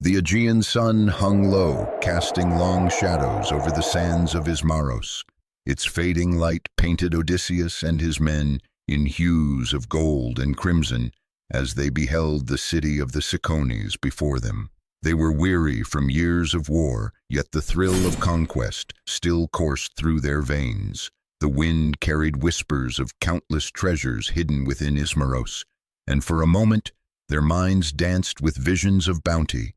The Aegean sun hung low, casting long shadows over the sands of Ismaros. Its fading light painted Odysseus and his men in hues of gold and crimson as they beheld the city of the Cicones before them. They were weary from years of war, yet the thrill of conquest still coursed through their veins. The wind carried whispers of countless treasures hidden within Ismaros, and for a moment their minds danced with visions of bounty.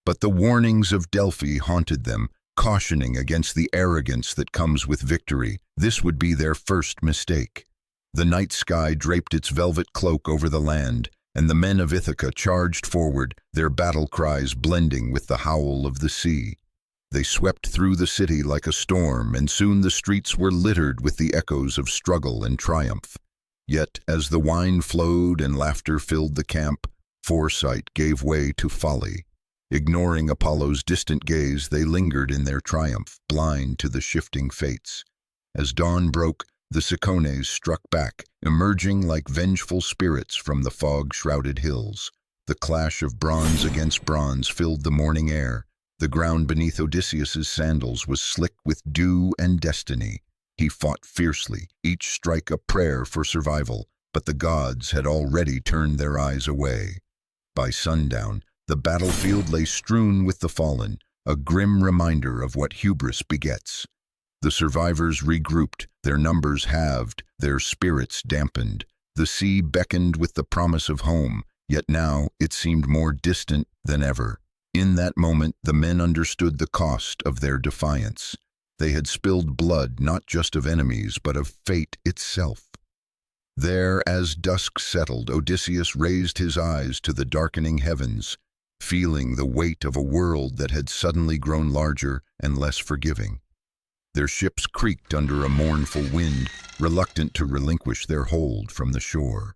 But the warnings of Delphi haunted them, cautioning against the arrogance that comes with victory. This would be their first mistake. The night sky draped its velvet cloak over the land, and the men of Ithaca charged forward, their battle cries blending with the howl of the sea. They swept through the city like a storm, and soon the streets were littered with the echoes of struggle and triumph. Yet, as the wine flowed and laughter filled the camp, foresight gave way to folly. Ignoring Apollo's distant gaze, they lingered in their triumph, blind to the shifting fates. As dawn broke, the Cicones struck back, emerging like vengeful spirits from the fog-shrouded hills. The clash of bronze against bronze filled the morning air. The ground beneath Odysseus's sandals was slick with dew and destiny. He fought fiercely, each strike a prayer for survival, but the gods had already turned their eyes away. By sundown, the battlefield lay strewn with the fallen, a grim reminder of what hubris begets. The survivors regrouped, their numbers halved, their spirits dampened. The sea beckoned with the promise of home, yet now it seemed more distant than ever. In that moment, the men understood the cost of their defiance. They had spilled blood not just of enemies, but of fate itself. There, as dusk settled, Odysseus raised his eyes to the darkening heavens, feeling the weight of a world that had suddenly grown larger and less forgiving. Their ships creaked under a mournful wind, reluctant to relinquish their hold from the shore.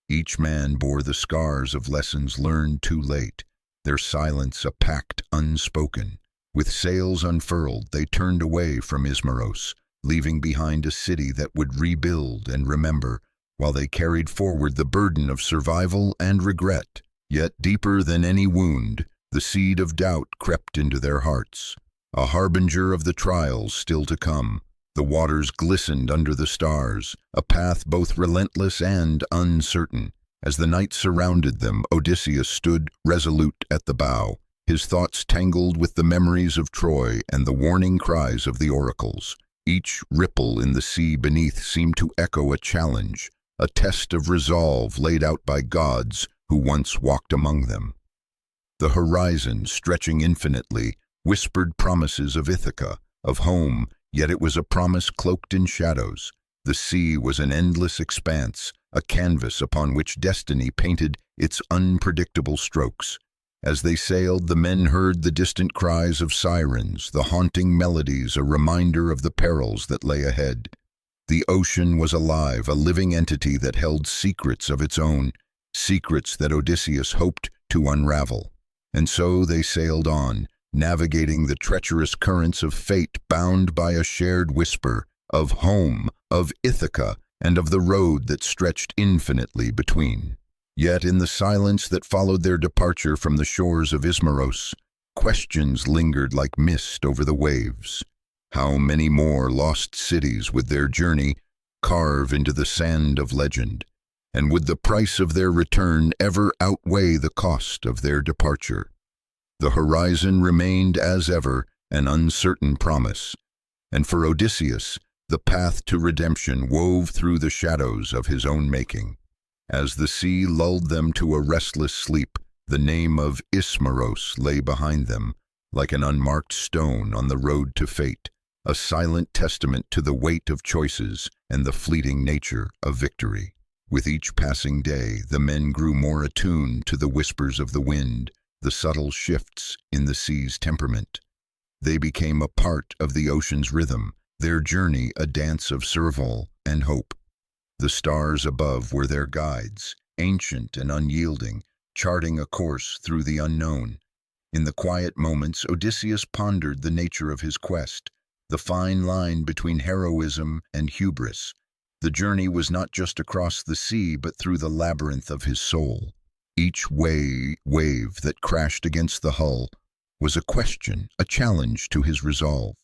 Each man bore the scars of lessons learned too late, their silence a pact unspoken. With sails unfurled, they turned away from Ismaros, leaving behind a city that would rebuild and remember, while they carried forward the burden of survival and regret. Yet deeper than any wound, the seed of doubt crept into their hearts, a harbinger of the trials still to come. The waters glistened under the stars, a path both relentless and uncertain. As the night surrounded them, Odysseus stood resolute at the bow, his thoughts tangled with the memories of Troy and the warning cries of the oracles. Each ripple in the sea beneath seemed to echo a challenge, a test of resolve laid out by gods who once walked among them. The horizon, stretching infinitely, whispered promises of Ithaca, of home, yet it was a promise cloaked in shadows. The sea was an endless expanse, a canvas upon which destiny painted its unpredictable strokes. As they sailed, the men heard the distant cries of sirens, the haunting melodies a reminder of the perils that lay ahead. The ocean was alive, a living entity that held secrets of its own, secrets that Odysseus hoped to unravel. And so they sailed on, navigating the treacherous currents of fate, bound by a shared whisper of home, of Ithaca, and of the road that stretched infinitely between. Yet in the silence that followed their departure from the shores of Ismaros, questions lingered like mist over the waves. How many more lost cities would their journey carve into the sand of legend? And would the price of their return ever outweigh the cost of their departure? The horizon remained as ever an uncertain promise, and for Odysseus, the path to redemption wove through the shadows of his own making. As the sea lulled them to a restless sleep, the name of Ismaros lay behind them, like an unmarked stone on the road to fate, a silent testament to the weight of choices and the fleeting nature of victory. With each passing day, the men grew more attuned to the whispers of the wind, the subtle shifts in the sea's temperament. They became a part of the ocean's rhythm, their journey a dance of survival and hope. The stars above were their guides, ancient and unyielding, charting a course through the unknown. In the quiet moments, Odysseus pondered the nature of his quest, the fine line between heroism and hubris. The journey was not just across the sea, but through the labyrinth of his soul. Each wave that crashed against the hull was a question, a challenge to his resolve.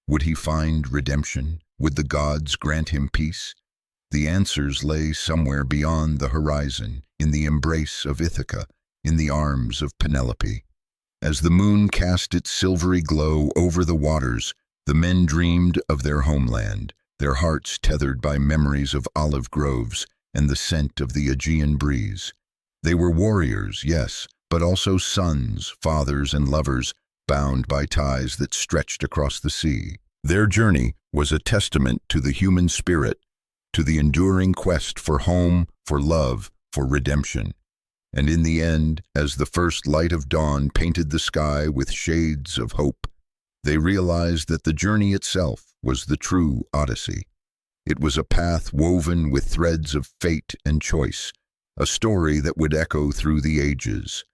Would he find redemption? Would the gods grant him peace? The answers lay somewhere beyond the horizon, in the embrace of Ithaca, in the arms of Penelope. As the moon cast its silvery glow over the waters, the men dreamed of their homeland, their hearts tethered by memories of olive groves and the scent of the Aegean breeze. They were warriors, yes, but also sons, fathers, and lovers, bound by ties that stretched across the sea. Their journey was a testament to the human spirit, to the enduring quest for home, for love, for redemption. And in the end, as the first light of dawn painted the sky with shades of hope, they realized that the journey itself was the true Odyssey. It was a path woven with threads of fate and choice, a story that would echo through the ages.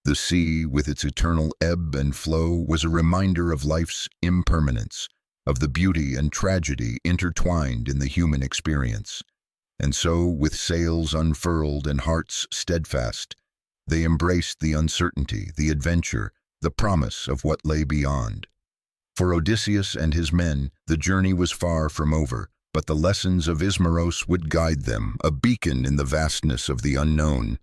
The sea, with its eternal ebb and flow, was a reminder of life's impermanence, of the beauty and tragedy intertwined in the human experience. And so, with sails unfurled and hearts steadfast, they embraced the uncertainty, the adventure, the promise of what lay beyond. For Odysseus and his men, the journey was far from over, but the lessons of Ismaros would guide them, a beacon in the vastness of the unknown.